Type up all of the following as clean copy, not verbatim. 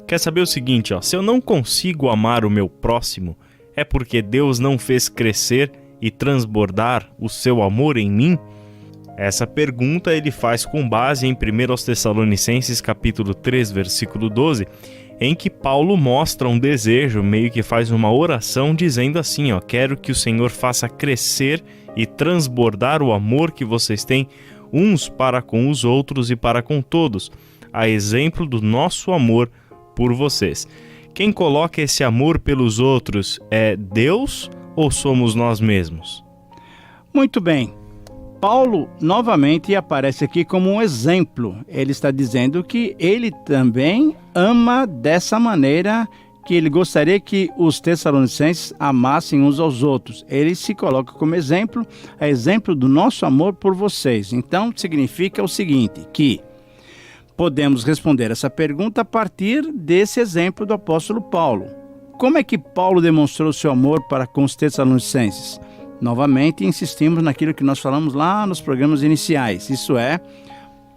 Quer saber o seguinte, ó, se eu não consigo amar o meu próximo, é porque Deus não fez crescer e transbordar o seu amor em mim? Essa pergunta ele faz com base em 1 Tessalonicenses capítulo 3, versículo 12, em que Paulo mostra um desejo, meio que faz uma oração dizendo assim, ó, quero que o Senhor faça crescer e transbordar o amor que vocês têm uns para com os outros e para com todos, a exemplo do nosso amor por vocês. Quem coloca esse amor pelos outros é Deus ou somos nós mesmos? Muito bem. Paulo novamente aparece aqui como um exemplo. Ele está dizendo que ele também ama dessa maneira, que ele gostaria que os tessalonicenses amassem uns aos outros. Ele se coloca como exemplo, a exemplo do nosso amor por vocês. Então, significa o seguinte, que podemos responder essa pergunta a partir desse exemplo do apóstolo Paulo. Como é que Paulo demonstrou seu amor para com os tessalonicenses? Novamente, insistimos naquilo que nós falamos lá nos programas iniciais. Isso é,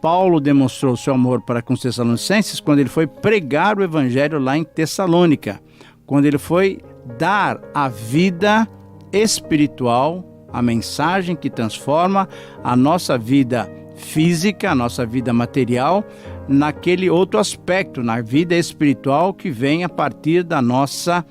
Paulo demonstrou seu amor para com os tessalonicenses quando ele foi pregar o evangelho lá em Tessalônica, quando ele foi dar a vida espiritual, a mensagem que transforma a nossa vida física, a nossa vida material, naquele outro aspecto, na vida espiritual que vem a partir da nossa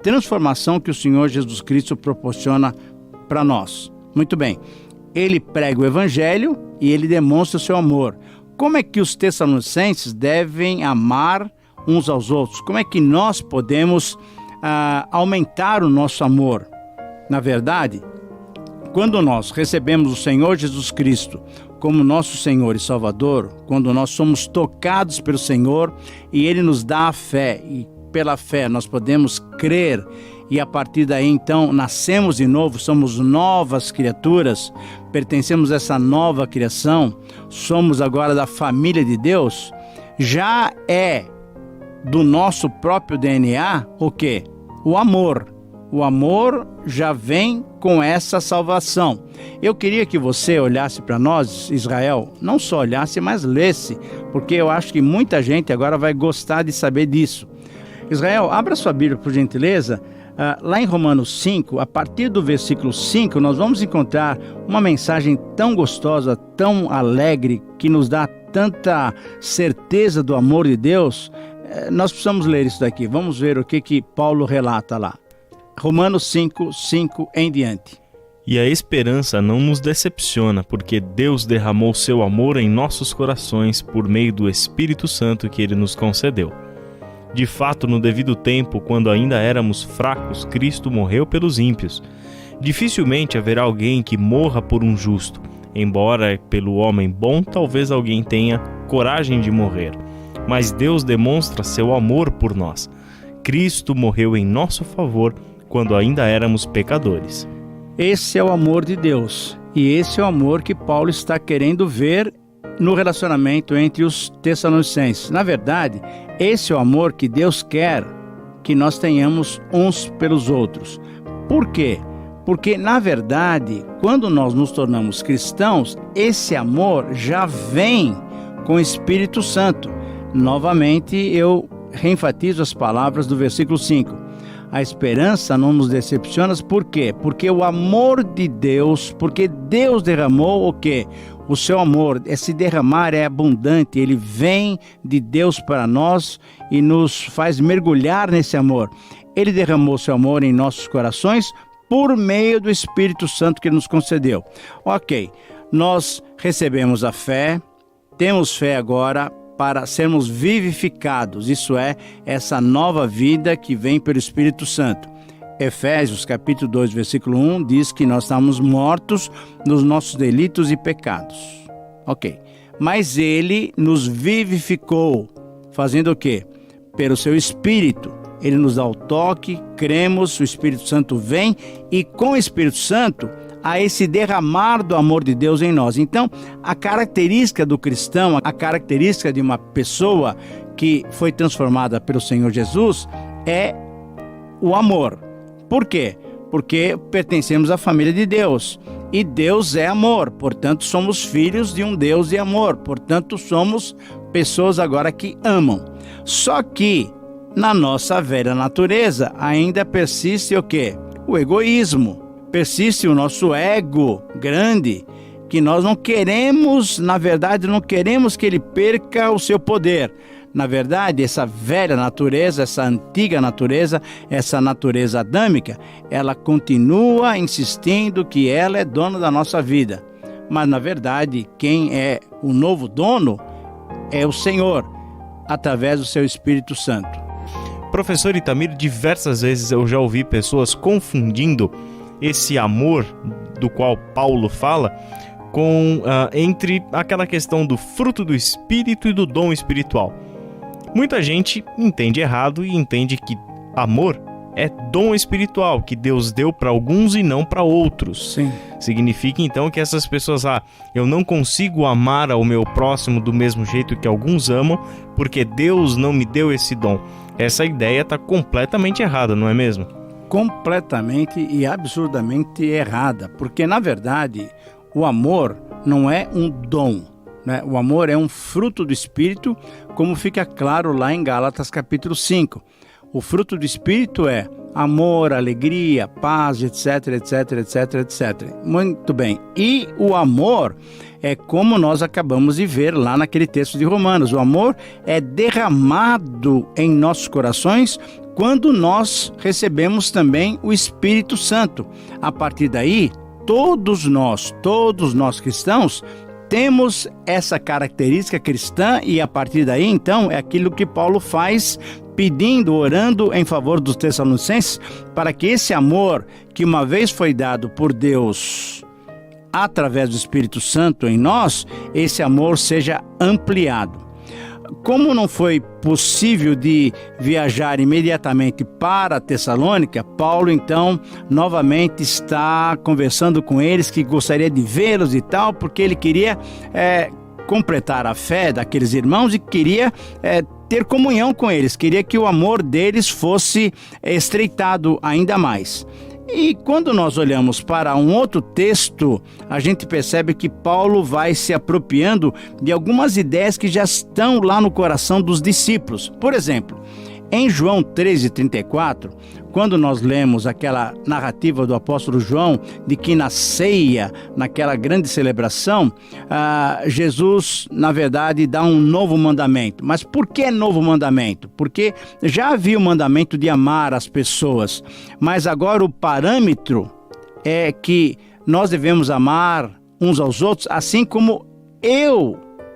transformação que o Senhor Jesus Cristo proporciona para nós. Muito bem, ele prega o evangelho e ele demonstra o seu amor. Como é que os tessalonicenses devem amar uns aos outros? Como é que nós podemos aumentar o nosso amor? Na verdade, quando nós recebemos o Senhor Jesus Cristo como nosso Senhor e Salvador, quando nós somos tocados pelo Senhor e Ele nos dá a fé, e pela fé nós podemos crer, e a partir daí então nascemos de novo, somos novas criaturas, pertencemos a essa nova criação, somos agora da família de Deus, já é do nosso próprio DNA o quê? O amor. O amor já vem com essa salvação. Eu queria que você olhasse para nós, Israel, não só olhasse, mas lesse, porque eu acho que muita gente agora vai gostar de saber disso. Israel, abra sua Bíblia, por gentileza. Lá em Romanos 5, a partir do versículo 5, nós vamos encontrar uma mensagem tão gostosa, tão alegre, que nos dá tanta certeza do amor de Deus. Nós precisamos ler isso daqui. Vamos ver o que Paulo relata lá. Romanos 5, 5 em diante. E a esperança não nos decepciona, porque Deus derramou seu amor em nossos corações por meio do Espírito Santo que Ele nos concedeu. De fato, no devido tempo, quando ainda éramos fracos, Cristo morreu pelos ímpios. Dificilmente haverá alguém que morra por um justo, embora pelo homem bom talvez alguém tenha coragem de morrer. Mas Deus demonstra seu amor por nós. Cristo morreu em nosso favor quando ainda éramos pecadores. Esse é o amor de Deus, e esse é o amor que Paulo está querendo ver no relacionamento entre os tessalonicenses. Na verdade, esse é o amor que Deus quer que nós tenhamos uns pelos outros. Por quê? Porque, na verdade, quando nós nos tornamos cristãos, esse amor já vem com o Espírito Santo. Novamente, eu reenfatizo as palavras do versículo 5. A esperança não nos decepciona, por quê? Porque o amor de Deus, porque Deus derramou o quê? O seu amor, esse derramar é abundante, ele vem de Deus para nós e nos faz mergulhar nesse amor. Ele derramou seu amor em nossos corações por meio do Espírito Santo que ele nos concedeu. Ok, nós recebemos a fé, temos fé agora para sermos vivificados, isso é, essa nova vida que vem pelo Espírito Santo. Efésios capítulo 2, versículo 1 diz que nós estamos mortos nos nossos delitos e pecados. Ok, mas ele nos vivificou, fazendo o quê? Pelo seu Espírito. Ele nos dá o toque, cremos, o Espírito Santo vem e com o Espírito Santo há esse derramar do amor de Deus em nós. Então, a característica do cristão, a característica de uma pessoa que foi transformada pelo Senhor Jesus é o amor. Por quê? Porque pertencemos à família de Deus. E Deus é amor, portanto somos filhos de um Deus de amor. Portanto somos pessoas agora que amam. Só que na nossa velha natureza ainda persiste o quê? O egoísmo. Persiste o nosso ego grande, que nós não queremos, na verdade, não queremos que ele perca o seu poder. Na verdade, essa velha natureza, essa antiga natureza, essa natureza adâmica, ela continua insistindo que ela é dona da nossa vida. Mas, na verdade, quem é o novo dono é o Senhor, através do seu Espírito Santo. Professor Itamir, diversas vezes eu já ouvi pessoas confundindo esse amor do qual Paulo fala com entre aquela questão do fruto do Espírito e do dom espiritual. Muita gente entende errado e entende que amor é dom espiritual que Deus deu para alguns e não para outros. Sim. Significa então que essas pessoas, eu não consigo amar ao meu próximo do mesmo jeito que alguns amam, porque Deus não me deu esse dom. Essa ideia está completamente errada, não é mesmo? Completamente e absurdamente errada, porque na verdade o amor não é um dom, né? O amor é um fruto do Espírito, como fica claro lá em Gálatas capítulo 5. O fruto do Espírito é amor, alegria, paz, etc, etc, etc, etc. Muito bem. E o amor é como nós acabamos de ver lá naquele texto de Romanos. O amor é derramado em nossos corações quando nós recebemos também o Espírito Santo. A partir daí, todos nós cristãos, temos essa característica cristã e a partir daí, então, é aquilo que Paulo faz pedindo, orando em favor dos Tessalonicenses para que esse amor que uma vez foi dado por Deus através do Espírito Santo em nós, esse amor seja ampliado. Como não foi possível de viajar imediatamente para Tessalônica, Paulo então novamente está conversando com eles que gostaria de vê-los e tal, porque ele queria completar a fé daqueles irmãos e queria ter comunhão com eles, queria que o amor deles fosse estreitado ainda mais. E quando nós olhamos para um outro texto, a gente percebe que Paulo vai se apropriando de algumas ideias que já estão lá no coração dos discípulos. Por exemplo, em João 13:34, quando nós lemos aquela narrativa do apóstolo João, de que na ceia, naquela grande celebração, Jesus, na verdade, dá um novo mandamento. Mas por que novo mandamento? Porque já havia o mandamento de amar as pessoas, mas agora o parâmetro é que nós devemos amar uns aos outros, assim como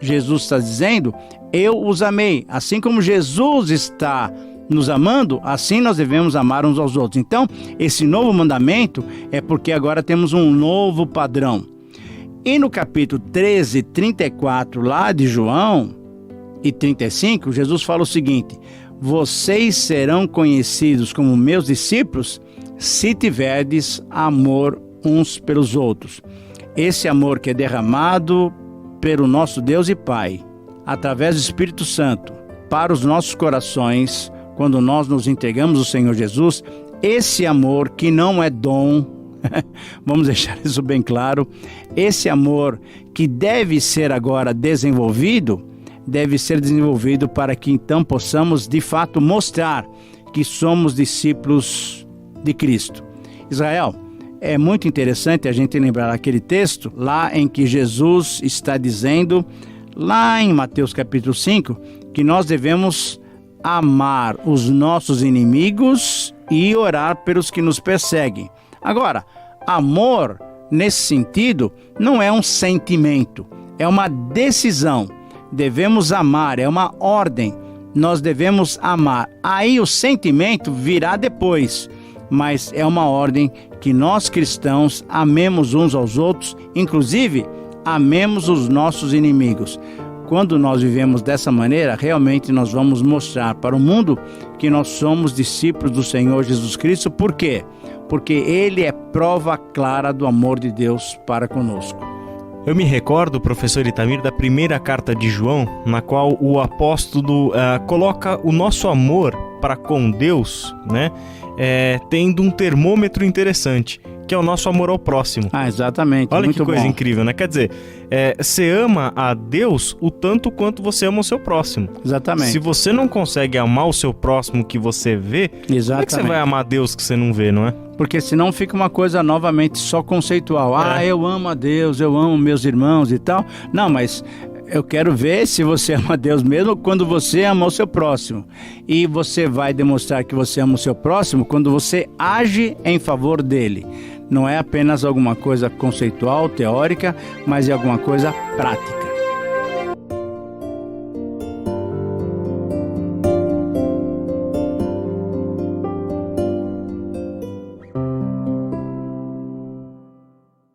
Jesus está dizendo, eu os amei. Assim como Jesus está nos amando, assim nós devemos amar uns aos outros. Então, esse novo mandamento é porque agora temos um novo padrão. E no capítulo 13, 34, lá de João, e 35, Jesus fala o seguinte: vocês serão conhecidos como meus discípulos se tiverdes amor uns pelos outros. Esse amor que é derramado pelo nosso Deus e Pai, através do Espírito Santo, para os nossos corações, quando nós nos entregamos ao Senhor Jesus, esse amor que não é dom, vamos deixar isso bem claro, esse amor que deve ser agora desenvolvido, deve ser desenvolvido para que então possamos de fato mostrar que somos discípulos de Cristo. Israel, é muito interessante a gente lembrar aquele texto lá em que Jesus está dizendo, lá em Mateus capítulo 5, que nós devemos amar os nossos inimigos e orar pelos que nos perseguem. Agora, amor, nesse sentido, não é um sentimento, é uma decisão. Devemos amar, é uma ordem, nós devemos amar. Aí o sentimento virá depois, mas é uma ordem que nós cristãos amemos uns aos outros, inclusive amemos os nossos inimigos. Quando nós vivemos dessa maneira, realmente nós vamos mostrar para o mundo que nós somos discípulos do Senhor Jesus Cristo. Por quê? Porque Ele é prova clara do amor de Deus para conosco. Eu me recordo, professor Itamir, da primeira carta de João, na qual o apóstolo coloca o nosso amor para com Deus, tendo um termômetro interessante, que é o nosso amor ao próximo. Ah, exatamente. Olha muito que coisa bom. incrível, né? Quer dizer, você ama a Deus o tanto quanto você ama o seu próximo. Exatamente. Se você não consegue amar o seu próximo que você vê, como é que você Exatamente. vai amar Deus que você não vê, não é? Porque senão fica uma coisa novamente só conceitual. Ah, eu amo a Deus, eu amo meus irmãos e tal. Não, mas eu quero ver se você ama a Deus mesmo quando você ama o seu próximo. E você vai demonstrar que você ama o seu próximo quando você age em favor dele. Não é apenas alguma coisa conceitual, teórica, mas é alguma coisa prática.